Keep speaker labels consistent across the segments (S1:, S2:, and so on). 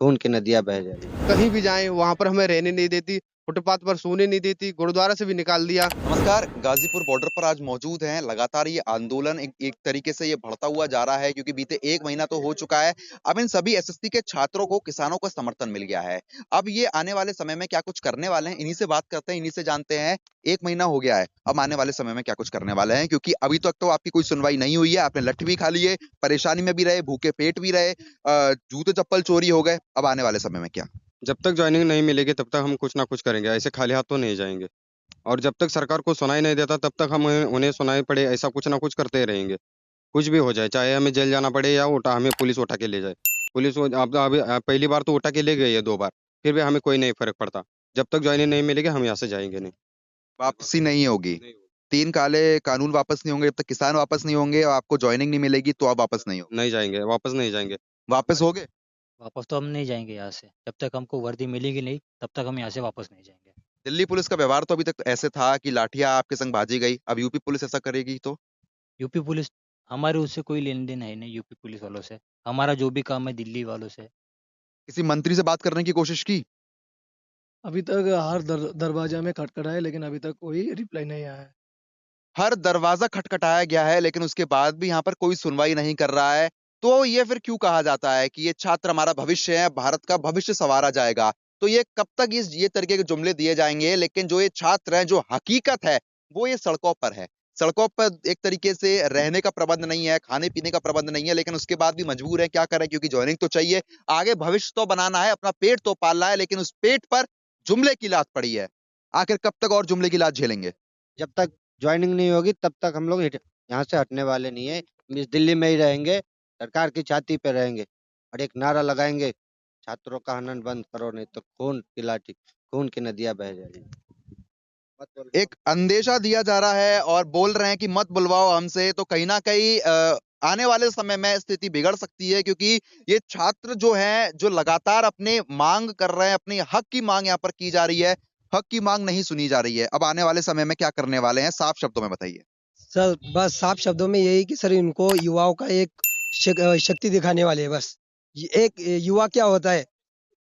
S1: खून की नदियाँ बह जा रही हैं।
S2: कहीं भी जाएँ वहाँ पर हमें रहने नहीं देती, फुटपाथ पर सोने नहीं देती, गुरुद्वारा से भी निकाल दिया।
S3: नमस्कार, गाजीपुर बॉर्डर पर आज मौजूद हैं। लगातार ये आंदोलन एक तरीके से ये बढ़ता हुआ जा रहा है क्योंकि बीते 1 महीना तो हो चुका है। अब इन सभी एसएससी के छात्रों को किसानों का समर्थन मिल गया है। अब ये आने वाले समय में क्या कुछ करने वाले हैं, इन्हीं से बात करते हैं, इन्हीं से जानते हैं। 1 महीना हो गया है, अब आने वाले समय में क्या कुछ करने वाले हैं? क्योंकि अभी तक तो आपकी कोई सुनवाई नहीं हुई है, आपने लठ भी खा लिए, परेशानी में भी रहे, भूखे पेट भी रहे, जूते-चप्पल चोरी हो गए। अब आने वाले समय में क्या?
S4: जब तक जॉइनिंग नहीं मिलेगी तब तक हम कुछ ना कुछ करेंगे, ऐसे खाली हाथ तो नहीं जाएँगे। और जब तक सरकार को सुनाई नहीं देता तब तक हम उन्हें सुनाई पड़े ऐसा कुछ ना कुछ करते रहेंगे। कुछ भी हो जाए, चाहे हमें जेल जाना पड़े या हमें पुलिस उठा के ले जाए। पुलिस वो अब अभी पहली बार तो उठा के ले गई है 2 बार, फिर भी हमें कोई नहीं फ़र्क पड़ता। जब तक जॉइनिंग नहीं मिलेगी हम यहाँ से जाएँगे नहीं।
S3: वापसी नहीं होगी।
S4: नहीं
S3: 3 काले कानून वापस नहीं होंगे, जब तक किसान वापस नहीं होंगे और आपको जॉइनिंग नहीं मिलेगी तो आप वापस नहीं हो।
S4: नहीं जाएँगे, वापस नहीं जाएँगे।
S3: वापस होगे?
S5: वापस तो हम नहीं जाएँगे यहाँ से। जब तक हमको वर्दी मिलेगी नहीं, तब तक हम यहाँ से वापस नहीं जाएँगे।
S3: दिल्ली पुलिस का व्यवहार तो अभी तक ऐसे था कि लाठियाँ आपके संग भाजी गई, अब यूपी पुलिस ऐसा करेगी तो?
S5: यूपी पुलिस हमारे उससे कोई लेन-देन है नहीं यूपी पुलिस वालों से। हमारा जो भी काम है दिल्ली वालों से।
S3: किसी मंत्री से बात करने की कोशिश की?
S6: अभी तक हर दरवाजा में खटखटा है लेकिन अभी तक कोई रिप्लाई नहीं आया है।
S3: हर दरवाज़ा खटखटाया गया है, लेकिन उसके बाद भी यहाँ पर कोई सुनवाई नहीं कर रहा है। तो ये फिर क्यों कहा जाता है कि ये छात्र हमारा भविष्य है, भारत का भविष्य सँवारा जाएगा? तो ये कब तक ये तरीके के जुमले दिए जाएँगे, लेकिन जो ये छात्र हैं, जो हकीकत है, वो ये सड़कों पर है। सड़कों पर एक तरीके से रहने का प्रबंध नहीं है, खाने-पीने का प्रबंध नहीं है, लेकिन उसके बाद भी मजबूर हैं, क्या करें क्योंकि जॉइनिंग तो चाहिए। आगे भविष्य तो बनाना है, अपना पेट तो पालना है, लेकिन उस पेट पर जुमले की लात पड़ी है। आखिर कब तक और जुमले की लात झेलेंगे?
S1: जब तक जॉइनिंग नहीं होगी तब तक हम लोग यहाँ से हटने वाले नहीं हैं। हम इस दिल्ली में ही रहेंगे, सरकार की छाती पे रहेंगे और एक नारा लगाएँगे, छात्रों का हनन बंद करो नहीं तो खून की नदियाँ बह जाएगी। मत बोलो।
S3: एक अंदेशा दिया जा रहा है और बोल रहे हैं कि मत बुलवाओ हमसे, तो कहीं न कहीं आने वाले समय में स्थिति बिगड़ सकती है क्योंकि ये छात्र जो हैं, जो लगातार अपने माँग कर रहे हैं, अपनी हक की माँग यहाँ पर की जा रही है, हक की माँग नहीं सुनी जा रही है। अब आने वाले समय में क्या करने वाले हैं? साफ शब्दों में बताइए।
S6: सर बस साफ शब्दों में यही कि सर इनको युवाओं का एक शक्ति दिखाने वाले हैं बस। ये एक युवा क्या होता है,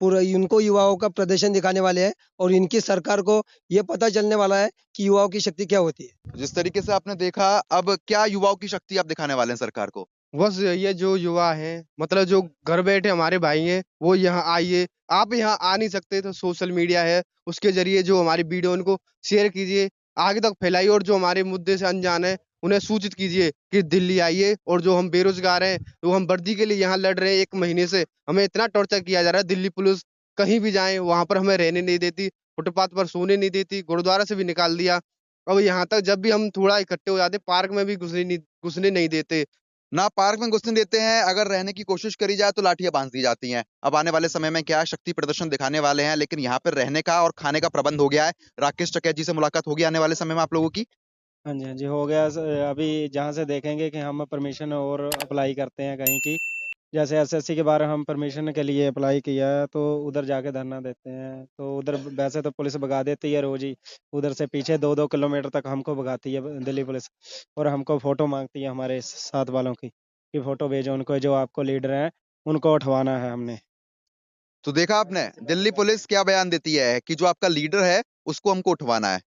S6: पूरा इनको युवाओं का प्रदर्शन दिखाने वाले हैं और इनकी सरकार को ये पता चलने वाला है कि युवाओं की शक्ति क्या होती है।
S3: जिस तरीके से आपने देखा, अब क्या युवाओं की शक्ति आप दिखाने वाले हैं सरकार को?
S2: बस ये जो युवा हैं, मतलब जो घर बैठे हमारे भाई हैं, वो यहाँ आइए। आप यहाँ आ नहीं सकते तो सोशल मीडिया है, उसके ज़रिए जो हमारी वीडियो उनको शेयर कीजिए, आगे तक फैलाइए और जो हमारे मुद्दे से अनजान है, उन्हें सूचित कीजिए कि दिल्ली आइए और जो हम बेरोज़गार हैं, वो हम वर्दी के लिए यहाँ लड़ रहे हैं 1 महीने से, हमें इतना टॉर्चर किया जा रहा है, दिल्ली पुलिस कहीं भी जाएँ, वहाँ पर हमें रहने नहीं देती, फुटपाथ पर सोने नहीं देती, गुरुद्वारा से भी निकाल दिया। अब यहाँ तक जब भी हम थोड़ा इकट्ठे हो जाते, पार्क में भी घुसने नहीं देते।
S3: ना पार्क में घुसने देते हैं, अगर रहने की कोशिश करी जाए तो लाठियाँ बाँध दी जाती हैं। अब आने वाले समय में क्या शक्ति प्रदर्शन दिखाने वाले हैं, लेकिन यहाँ पर रहने का और खाने का प्रबंध हो गया है। राकेश टिकैत जी से मुलाकात होगी आने वाले समय में आप लोगों की?
S7: हाँ जी, हाँ जी, हो गया अभी जहाँ से देखेंगे कि हम परमिशन और अप्लाई करते हैं कहीं की, जैसे एसएससी के बारे हम परमिशन के लिए अप्लाई किया है, तो उधर जाके धरना देते हैं। तो उधर वैसे तो पुलिस भगा देती है रोज़ ही, उधर से पीछे 2-2 किलोमीटर तक हमको भगाती है दिल्ली पुलिस और हमको फ़ोटो माँगती है हमारे साथ वालों की, कि फ़ोटो भेजो उनको जो आपको लीडर हैं, उनको उठवाना है हमने।
S3: तो देखा आपने, दिल्ली पुलिस क्या बयान देती है कि जो आपका लीडर है, उसको हमको उठवाना है।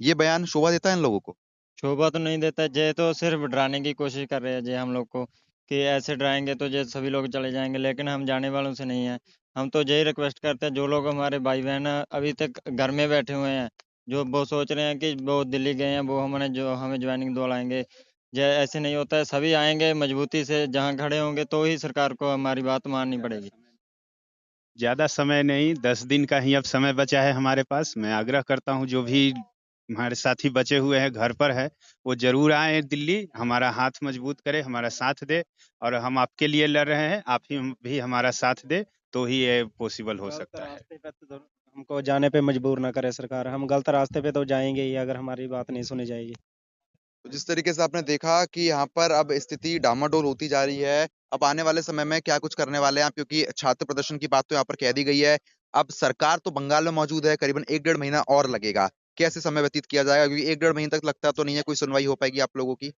S3: ये बयान शोभा देता है इन लोगों को?
S8: शोभा तो नहीं देता, ये तो सिर्फ डराने की कोशिश कर रहे हैं ये हम लोग को कि ऐसे डराएंगे तो ये सभी लोग चले जाएंगे, लेकिन हम जाने वालों से नहीं है। हम तो यही रिक्वेस्ट करते हैं, जो लोग हमारे भाई बहन अभी तक घर में बैठे हुए हैं, जो वो सोच रहे हैं कि वो दिल्ली गए हैं, वो हमें ज्वाइनिंग दिलाएंगे, ये ऐसे नहीं होता है। सभी आएंगे मजबूती से, जहाँ खड़े होंगे तो ही सरकार को हमारी बात माननी पड़ेगी।
S9: ज़्यादा समय नहीं, 10 दिन का ही अब समय बचा है हमारे पास। मैं आग्रह करता हूँ जो भी हमारे साथी बचे हुए हैं, घर पर है, वो ज़रूर आएँ दिल्ली, हमारा हाथ मजबूत करें, हमारा साथ दें और हम आपके लिए लड़ रहे हैं, आप ही भी हमारा साथ दें, तो ही ये पॉसिबल हो
S7: गलत
S9: सकता है।
S7: रास्ते पे तो हमको जाने पे मजबूर ना करे सरकार, हम गलत रास्ते पे तो जाएँगे ही अगर हमारी बात नहीं सुनी जाएगी।
S3: तो जिस तरीके से आपने देखा कि यहाँ पर अब स्थिति डामाडोल होती जा रही है। अब आने वाले समय में क्या कुछ करने वाले हैं आप? क्योंकि छात्र प्रदर्शन की बात तो यहाँ पर कह दी गई है। अब सरकार तो बंगाल में मौजूद है, करीबन 1 डेढ़ महीना और लगेगा। कैसे समय व्यतीत किया जाएगा? क्योंकि 1 डेढ़ महीने तक लगता तो नहीं है कोई सुनवाई हो पाएगी आप लोगों की।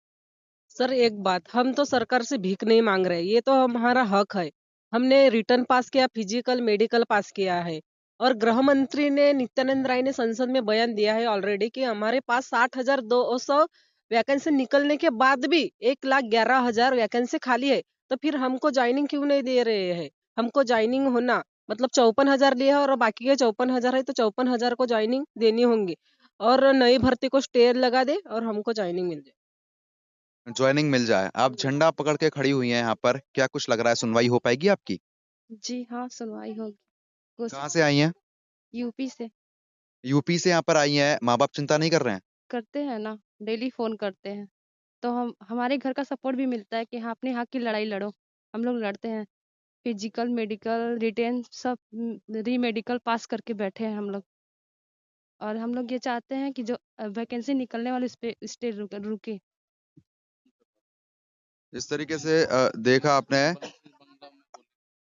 S10: सर एक बात, हम तो सरकार से भीख नहीं मांग रहे, ये तो हमारा हक है। हमने रिटर्न पास किया, फिजिकल मेडिकल पास किया है। और गृह मंत्री ने नित्यानंद राय ने संसद में बयान दिया है ऑलरेडी कि हमारे पास 60,200 वैकेंसी निकलने के बाद भी 1,11,000 वैकेंसी खाली है। तो फिर हमको ज्वाइनिंग क्यों नहीं दे रहे हैं? हमको ज्वाइनिंग होना मतलब 54,000 लिए है और बाकी के 54,000 है, तो 54,000 को ज्वाइनिंग देनी होंगी और नई भर्ती को स्टे लगा दे और हमको ज्वाइनिंग मिल जाए।
S3: ज्वाइनिंग मिल जाए। आप झंडा पकड़ के खड़ी हुई हैं यहाँ पर, क्या कुछ लग रहा है, सुनवाई हो पाएगी आपकी?
S11: जी हाँ, सुनवाई होगी। कुछ
S3: कहाँ से आई हैं?
S11: यूपी से
S3: यूपी से यहाँ पर आई हैं, माँ बाप चिंता नहीं कर रहे हैं?
S11: करते हैं ना, डेली फोन करते हैं। तो हम हमारे घर का सपोर्ट भी मिलता है कि हाँ अपने हक की लड़ाई लड़ो। हम लोग लड़ते हैं, फिजिकल मेडिकल रिटेन सब री मेडिकल पास करके बैठे हैं हम लोग। और हम लोग ये चाहते हैं कि जो वैकेंसी निकलने वाली उस पे स्टे रुके।
S3: इस तरीके से देखा आपने।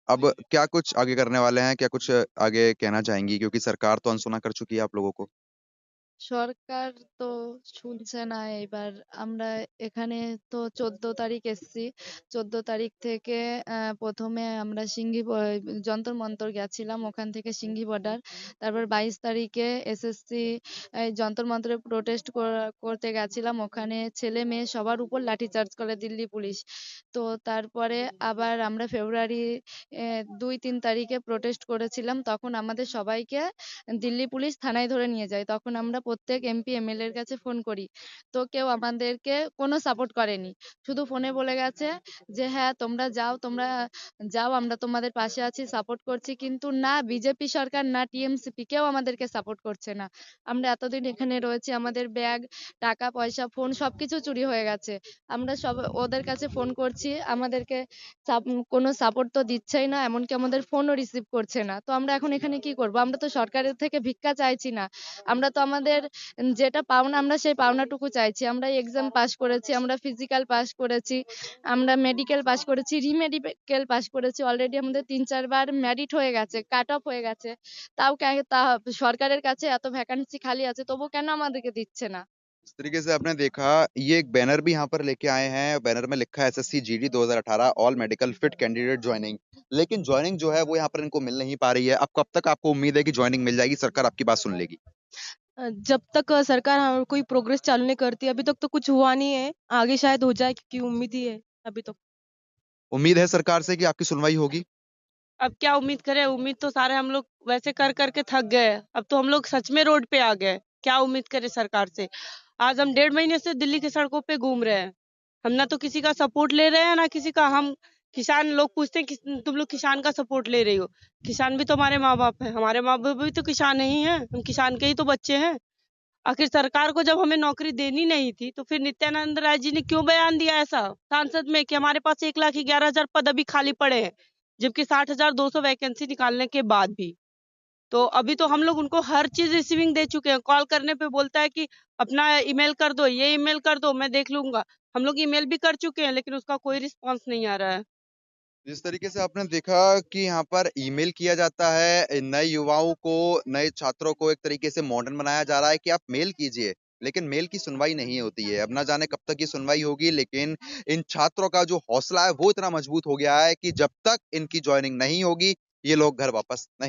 S3: अब क्या कुछ आगे करने वाले हैं, क्या कुछ आगे कहना चाहेंगी, क्योंकि सरकार तो अनसुना कर चुकी है आप लोगों को?
S12: সরকার তো শুনছে না এবার। আমরা এখানে তো 14 তারিখ এসেছি। 14 তারিখ থেকে প্রথমে আমরা যন্তর মন্তর গেছিলাম, ওখান থেকে সিংঘি বর্ডার। তারপর 22 তারিখে এসএসসি যন্তর মন্তরে প্রোটেস্ট করতে গেছিলাম, ওখানে ছেলে মেয়ে সবার উপর লাঠিচার্জ করে দিল্লি পুলিশ। তো তারপরে আবার আমরা ফেব্রুয়ারি 2-3 তারিখে প্রোটেস্ট করেছিলাম, তখন আমাদের সবাইকে দিল্লি পুলিশ থানায় ধরে নিয়ে যায়। তখন আমরা প্রত্যেক এমপি এমএলএ এর কাছে ফোন করি, তো কেউ আমাদেরকে কোনো সাপোর্ট করেনি। শুধু ফোনে বলে গেছে যে হ্যাঁ তোমরা যাও, আমরা তোমাদের পাশে আছি, সাপোর্ট করছি। কিন্তু না বিজেপি সরকার না টিএমসিপি কেউ আমাদেরকে সাপোর্ট করছে না। আমরা এতদিন এখানে রয়েছি, আমাদের ব্যাগ টাকা পয়সা ফোন সবকিছু চুরি হয়ে গেছে। আমরা সব ওদের কাছে ফোন করছি, আমাদেরকে কোনো সাপোর্ট তো দিচ্ছেই না, এমনকি আমাদের ফোনও রিসিভ করছে না। তো আমরা এখন এখানে কি করব? আমরা তো সরকারের থেকে ভিক্ষা চাইছি না, আমরা তো আমাদের যেটা পাওনা আমরা সেই পাওনাটুকু চাইছি। আমরা এক্সাম পাস করেছি, আমরা ফিজিক্যাল পাস করেছি, আমরা মেডিকেল পাস করেছি, রিমেডিকেল পাস করেছি। অলরেডি আমাদের 3-4 বার মেরিট হয়ে গেছে, কাট অফ হয়ে গেছে। তা সরকারের কাছে এত ভ্যাকান্সি খালি আছে, তবু কেন আমাদেরকে দিচ্ছে না?
S3: इस तरीके से आपने देखा, ये एक बैनर भी यहाँ पर लेके आए हैं। बैनर में लिखा है SSC GD 2018 all medical fit candidate joining. लेकिन ज्वाइनिंग जो है वो यहाँ पर इनको मिल नहीं पा रही है। अब कब तक आपको उम्मीद है कि ज्वाइनिंग मिल जाएगी, सरकार आपकी बात सुन लेगी?
S10: जब तक सरकार कोई प्रोग्रेस चालू नहीं करती, अभी तक तो कुछ हुआ नहीं है। आगे शायद हो जाए, क्योंकि उम्मीद ही है अभी तो।
S3: उम्मीद है सरकार से कि आपकी सुनवाई होगी?
S10: अब क्या उम्मीद करें? उम्मीद तो सारे हम लोग वैसे कर करके थक गए। अब तो हम लोग सच में रोड पे आ गए। क्या उम्मीद करें सरकार से? आज हम 1.5 महीने से दिल्ली की सड़कों पे घूम रहे हैं। हम ना तो किसी का सपोर्ट ले रहे हैं, ना किसी का। हम किसान लोग पूछते हैं कि तुम लोग किसान का सपोर्ट ले रही हो। किसान भी तो हमारे माँ बाप है, हमारे माँ बाप भी तो किसान ही हैं, हम किसान के ही तो बच्चे हैं। आखिर सरकार को जब हमें नौकरी देनी नहीं थी, तो फिर नित्यानंद राय जी ने क्यों बयान दिया ऐसा सांसद में कि हमारे पास 1,11,000 पद अभी खाली पड़े हैं, जबकि 60,200 वैकेंसी निकालने के बाद भी। तो अभी तो हम लोग उनको हर चीज रिसीविंग दे चुके हैं। कॉल करने पे बोलता है कि अपना ईमेल कर दो, ये ईमेल कर दो, मैं देख लूंगा। हम लोग ईमेल भी कर चुके हैं, लेकिन उसका कोई रिस्पांस नहीं आ रहा है।
S3: जिस तरीके से आपने देखा कि यहाँ पर ईमेल किया जाता है, नए युवाओं को, नए छात्रों को एक तरीके से मॉडर्न बनाया जा रहा है कि आप मेल कीजिए, लेकिन मेल की सुनवाई नहीं होती है। अब ना जाने कब तक ये सुनवाई होगी, लेकिन इन छात्रों का जो हौसला है वो इतना मजबूत हो गया है कि जब तक इनकी ज्वाइनिंग नहीं होगी, ये लोग घर वापस नहीं